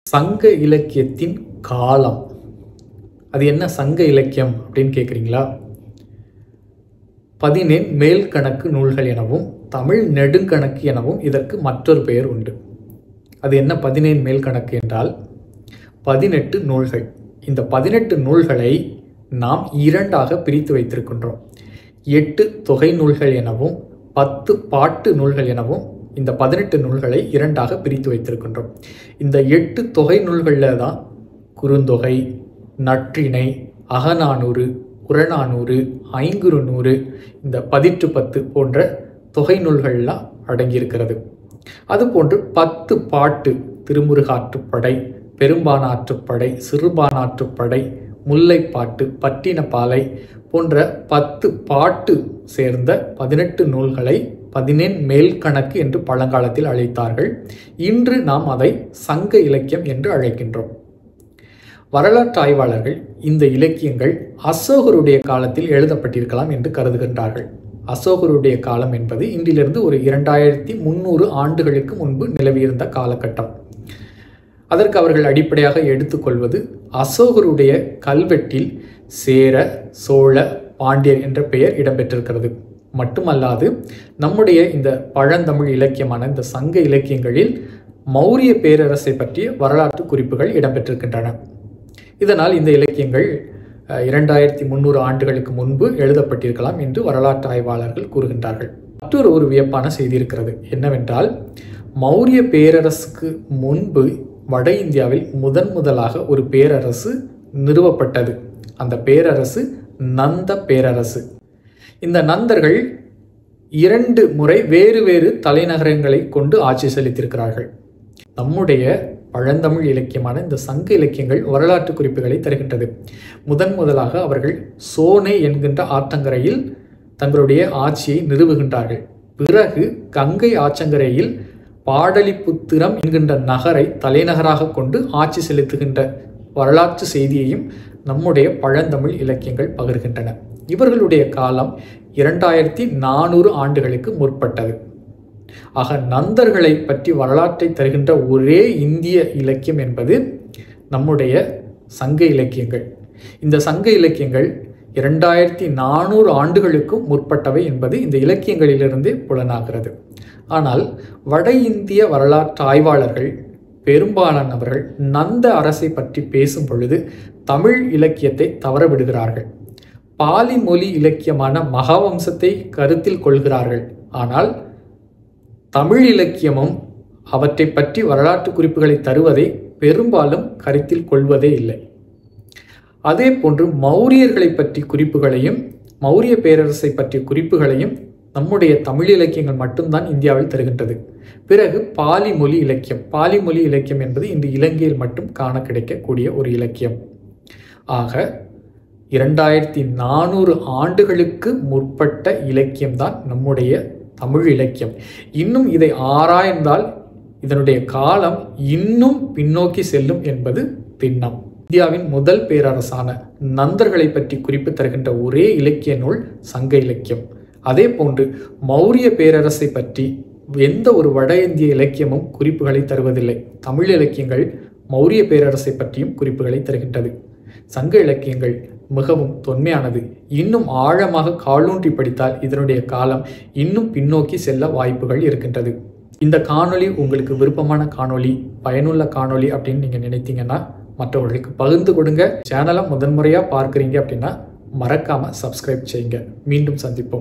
சங்க இலக்கியத்தின் காலம். அது என்ன சங்க இலக்கியம் அப்படின்னு கேட்குறீங்களா? 14 மேல்கணக்கு நூல்கள் எனவும் தமிழ் நெடுங்கணக்கு எனவும் இதற்கு மற்றொரு பெயர் உண்டு. அது என்ன 14 மேல்கணக்கு என்றால் 18 நூல்கள். இந்த 18 நூல்களை நாம் இரண்டாக பிரித்து வைத்திருக்கின்றோம். 8 தொகை நூல்கள் எனவும் 10 பாட்டு நூல்கள் எனவும் இந்த 18 நூல்களை இரண்டாக பிரித்து வைத்திருக்கின்றோம். இந்த 8 தொகை நூல்களில் தான் குறுந்தொகை, நற்றிணை, அகநானூறு, புறநானூறு, ஐங்குறுநூறு, இந்த 10 போன்ற தொகை நூல்கள்லாம் அடங்கியிருக்கிறது. அதுபோன்று 10 பாட்டு, திருமுருகாற்றுப்படை, பெரும்பானாற்றுப்படை, சிறுபானாற்றுப்படை, முல்லைப்பாட்டு, பட்டினப்பாலை போன்ற 10 பாட்டு சேர்ந்த 18 நூல்களை 14 மேல்கணக்கு என்று பழங்காலத்தில் அழைத்தார்கள். இன்று நாம் அதை சங்க இலக்கியம் என்று அழைக்கின்றோம். வரலாற்று ஆய்வாளர்கள் இந்த இலக்கியங்கள் அசோகருடைய காலத்தில் எழுதப்பட்டிருக்கலாம் என்று கருதுகின்றார்கள். அசோகருடைய காலம் என்பது இன்றிலிருந்து ஒரு 2300 ஆண்டுகளுக்கு முன்பு நிலவியிருந்த காலகட்டம். அதற்கு அவர்கள் அடிப்படையாக எடுத்துக்கொள்வது அசோகருடைய கல்வெட்டில் சேர, சோழ, பாண்டியர் என்ற பெயர் இடம்பெற்றிருக்கிறது. மட்டுமல்லாது நம்முடைய இந்த பழந்தமிழ் இலக்கியமான இந்த சங்க இலக்கியங்களில் மௌரிய பேரரசை பற்றிய வரலாற்று குறிப்புகள் இடம்பெற்றிருக்கின்றன. இதனால் இந்த இலக்கியங்கள் 2300 ஆண்டுகளுக்கு முன்பு எழுதப்பட்டிருக்கலாம் என்று வரலாற்று ஆய்வாளர்கள் கூறுகின்றார்கள். மற்றொரு வியப்பான செய்தி இருக்கிறது. என்னவென்றால், மௌரிய பேரரசுக்கு முன்பு வட இந்தியாவில் முதலாக ஒரு பேரரசு நிறுவப்பட்டது. அந்த பேரரசு நந்த பேரரசு. இந்த நந்தர்கள் 2 முறை வேறு தலைநகரங்களை கொண்டு ஆட்சி செலுத்தியிருக்கிறார்கள். நம்முடைய பழந்தமிழ் இலக்கியமான இந்த சங்க இலக்கியங்கள் வரலாற்று குறிப்புகளை தருகின்றது. முதலாக அவர்கள் சோனை என்கின்ற ஆற்றங்கரையில் தங்களுடைய ஆட்சியை நிறுவுகின்றார்கள். பிறகு கங்கை ஆற்றங்கரையில் பாடலிபுத்திரம் என்கின்ற நகரை தலைநகராக கொண்டு ஆட்சி செலுத்துகின்ற வரலாற்று செய்தியையும் நம்முடைய பழந்தமிழ் இலக்கியங்கள் பகிர்கின்றன. இவர்களுடைய காலம் 2400 ஆண்டுகளுக்கு முற்பட்டது. ஆக நந்தர்களை பற்றி வரலாற்றை தருகின்ற ஒரே இந்திய இலக்கியம் என்பது நம்முடைய சங்க இலக்கியங்கள். இந்த சங்க இலக்கியங்கள் 2400 ஆண்டுகளுக்கும் முற்பட்டவை என்பது இந்த இலக்கியங்களிலிருந்தே புலனாகிறது. ஆனால் வட இந்திய வரலாற்று ஆய்வாளர்கள் பெரும்பாலானவர்கள் நந்த அரசை பற்றி பேசும் பொழுது தமிழ் இலக்கியத்தை தவறவிடுகிறார்கள். பாலி மொழி இலக்கியமான மகாவம்சத்தை கருத்தில் கொள்கிறார்கள். ஆனால் தமிழ் இலக்கியமும் அவற்றை பற்றி வரலாற்று குறிப்புகளை தருவதை பெரும்பாலும் கருத்தில் கொள்வதே இல்லை. அதே போன்று மௌரியர்களை பற்றி குறிப்புகளையும் மௌரிய பேரரசை பற்றிய குறிப்புகளையும் நம்முடைய தமிழ் இலக்கியங்கள் மட்டும்தான் இந்தியாவில் தருகின்றது. பிறகு பாலி மொழி இலக்கியம். பாலி மொழி இலக்கியம் என்பது இன்று இலங்கையில் மட்டும் காண கிடைக்கக்கூடிய ஒரு இலக்கியம். ஆக 2400 ஆண்டுகளுக்கு முற்பட்ட இலக்கியம்தான் நம்முடைய தமிழ் இலக்கியம். இன்னும் இதை ஆராய்ந்தால் இதனுடைய காலம் இன்னும் பின்னோக்கி செல்லும் என்பது திண்ணம். இந்தியாவின் முதல் பேரரசான நந்தர்களை பற்றி குறிப்பு தருகின்ற ஒரே இலக்கிய நூல் சங்க இலக்கியம். அதே போன்று மௌரிய பேரரசை பற்றி எந்த ஒரு வட இந்திய இலக்கியமும் குறிப்புகளை தருவதில்லை. தமிழ் இலக்கியங்கள் மௌரிய பேரரசை பற்றியும் குறிப்புகளை தருகின்றது. சங்க இலக்கியங்கள் மிகவும் தொன்மையானது. இன்னும் ஆழமாக காலூன்றி படித்தால் இதனுடைய காலம் இன்னும் பின்னோக்கி செல்ல வாய்ப்புகள் இருக்கின்றது. இந்த காணொளி உங்களுக்கு விருப்பமான காணொளி, பயனுள்ள காணொளி அப்படின்னு நீங்கள் நினைத்தீங்கன்னா மற்றவர்களுக்கு பகிர்ந்து கொடுங்க. சேனலை முதன்முறையாக பார்க்குறீங்க அப்படின்னா மறக்காமல் சப்ஸ்கிரைப் செய்யுங்க. மீண்டும் சந்திப்போம்.